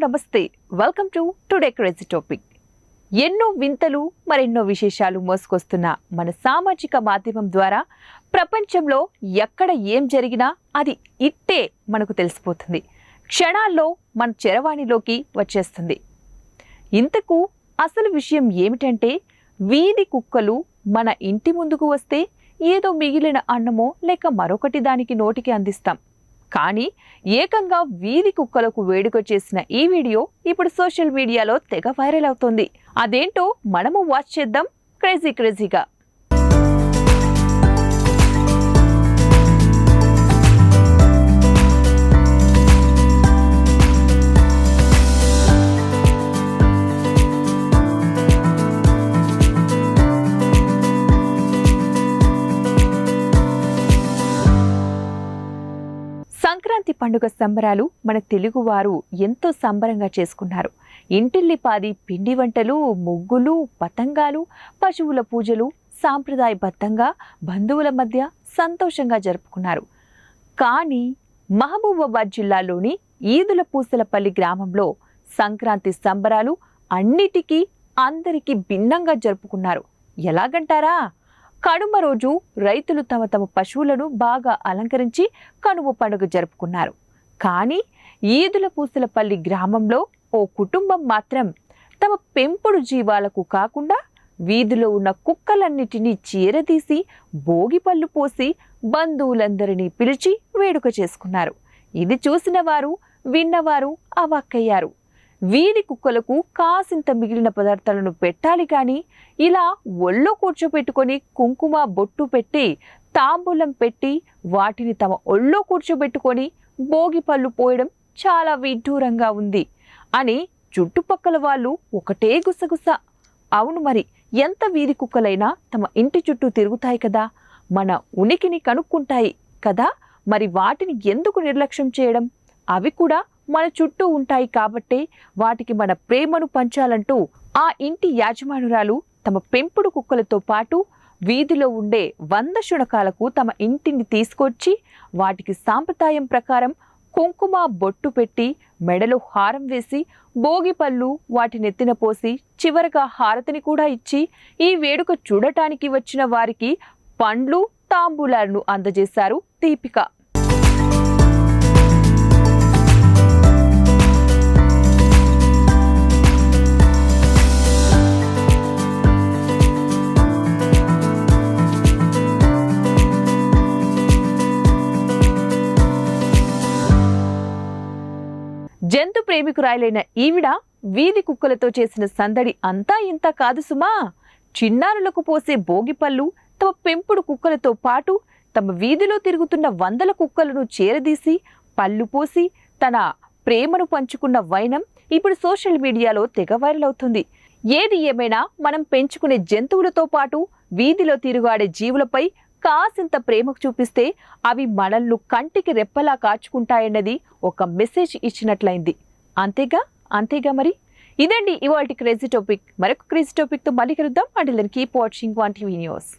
నమస్తే, welcome to today crazy topic. ఎన్నో వింతలు మరెన్నో విశేషాలు మోసుకొస్తున్న మన సామాజిక మాధ్యమం ద్వారా ప్రపంచంలో ఎక్కడ ఏం జరిగినా అది ఇట్టే మనకు తెలిసిపోతుంది. క్షణాల్లో మన చరవాణిలోకి వచ్చేస్తుంది. ఇంతకు అసలు విషయం ఏమిటంటే, వీధి కుక్కలు మన ఇంటి ముందుకు వస్తే ఏదో మిగిలిన అన్నమో లేక మరొకటి దానికి నోటికి అందిస్తాం. కానీ ఏకంగా వీధి కుక్కలకు వేడుక చేసిన ఈ వీడియో ఇప్పుడు సోషల్ మీడియాలో తెగ వైరల్ అవుతోంది. అదేంటో మనము వాచ్ చేద్దాం క్రేజీగా. సంక్రాంతి పండుగ సంబరాలు మన తెలుగువారు ఎంతో సంబరంగా చేసుకున్నారు. ఇంటిల్లిపాది పిండి వంటలు, ముగ్గులు, పతంగాలు, పశువుల పూజలు సాంప్రదాయబద్ధంగా బంధువుల మధ్య సంతోషంగా జరుపుకున్నారు. కానీ మహబూబాబాద్ జిల్లాలోని ఈదులపూసలపల్లి గ్రామంలో సంక్రాంతి సంబరాలు అన్నిటికీ అందరికీ భిన్నంగా జరుపుకున్నారు. ఎలాగంటారా? కనుమ రోజు రైతులు తమ పశువులను బాగా అలంకరించి కనుమ పండుగ జరుపుకున్నారు. కానీ ఈదులపూసలపల్లి గ్రామంలో ఓ కుటుంబం మాత్రం తమ పెంపుడు జీవాలకు కాకుండా వీధిలో ఉన్న కుక్కలన్నిటినీ చీరదీసి భోగిపళ్ళు పోసి బంధువులందరినీ పిలిచి వేడుక చేసుకున్నారు. ఇది చూసిన వారు, విన్నవారు అవాక్కయ్యారు. వీధి కుక్కలకు కాసింత మిగిలిన పదార్థాలను పెట్టాలి కానీ ఇలా ఒళ్ళో కూర్చోబెట్టుకొని కుంకుమ బొట్టు పెట్టి తాంబూలం పెట్టి వాటిని తమ ఒళ్ళో కూర్చోబెట్టుకొని భోగి పళ్ళు పోయడం చాలా విడ్డూరంగా ఉంది అని చుట్టుపక్కల వాళ్ళు ఒకటే గుసగుస. అవును మరి, ఎంత వీధి కుక్కలైనా తమ ఇంటి చుట్టూ తిరుగుతాయి కదా, మన ఉనికిని కనుక్కుంటాయి కదా, మరి వాటిని ఎందుకు నిర్లక్ష్యం చేయడం? అవి కూడా మన చుట్టూ ఉంటాయి కాబట్టే వాటికి మన ప్రేమను పంచాలంటూ ఆ ఇంటి యాజమానురాలు తమ పెంపుడు కుక్కలతో పాటు వీధిలో ఉండే 100 శునకాలకు తమ ఇంటిని తీసుకొచ్చి వాటికి సాంప్రదాయం ప్రకారం కుంకుమ బొట్టు పెట్టి మెడలో హారం వేసి భోగిపళ్ళు వాటి నెత్తిన పోసి చివరగా హారతిని కూడా ఇచ్చి ఈ వేడుక చూడటానికి వచ్చిన వారికి పండ్లు తాంబూలాలను అందజేశారు దీపిక. జంతు ప్రేమికురాలైన ఈవిడ వీధి కుక్కలతో చేసిన సందడి అంతా ఇంత కాదు సుమా. చిన్నారులకు పోసే భోగిపళ్ళు తమ పెంపుడు కుక్కలతో పాటు తమ వీధిలో తిరుగుతున్న 100 కుక్కలను చేరదీసి పళ్ళు పోసి తన ప్రేమను పంచుకున్న వైనం ఇప్పుడు సోషల్ మీడియాలో తెగ వైరల్ అవుతుంది. ఏది ఏమైనా మనం పెంచుకునే జంతువులతో పాటు వీధిలో తిరుగాడే జీవులపై కాసింత ప్రేమకు చూపిస్తే అవి మనల్ని కంటికి రెప్పలా కాచుకుంటాయన్నది ఒక మెసేజ్ ఇచ్చినట్లయింది. అంతేగా మరి. ఇదండి ఇవాల్టి క్రేజీ టాపిక్. మరొక క్రేజీ టాపిక్ తో మళ్ళీ కలుద్దాం. Until then keep watching 1TV news.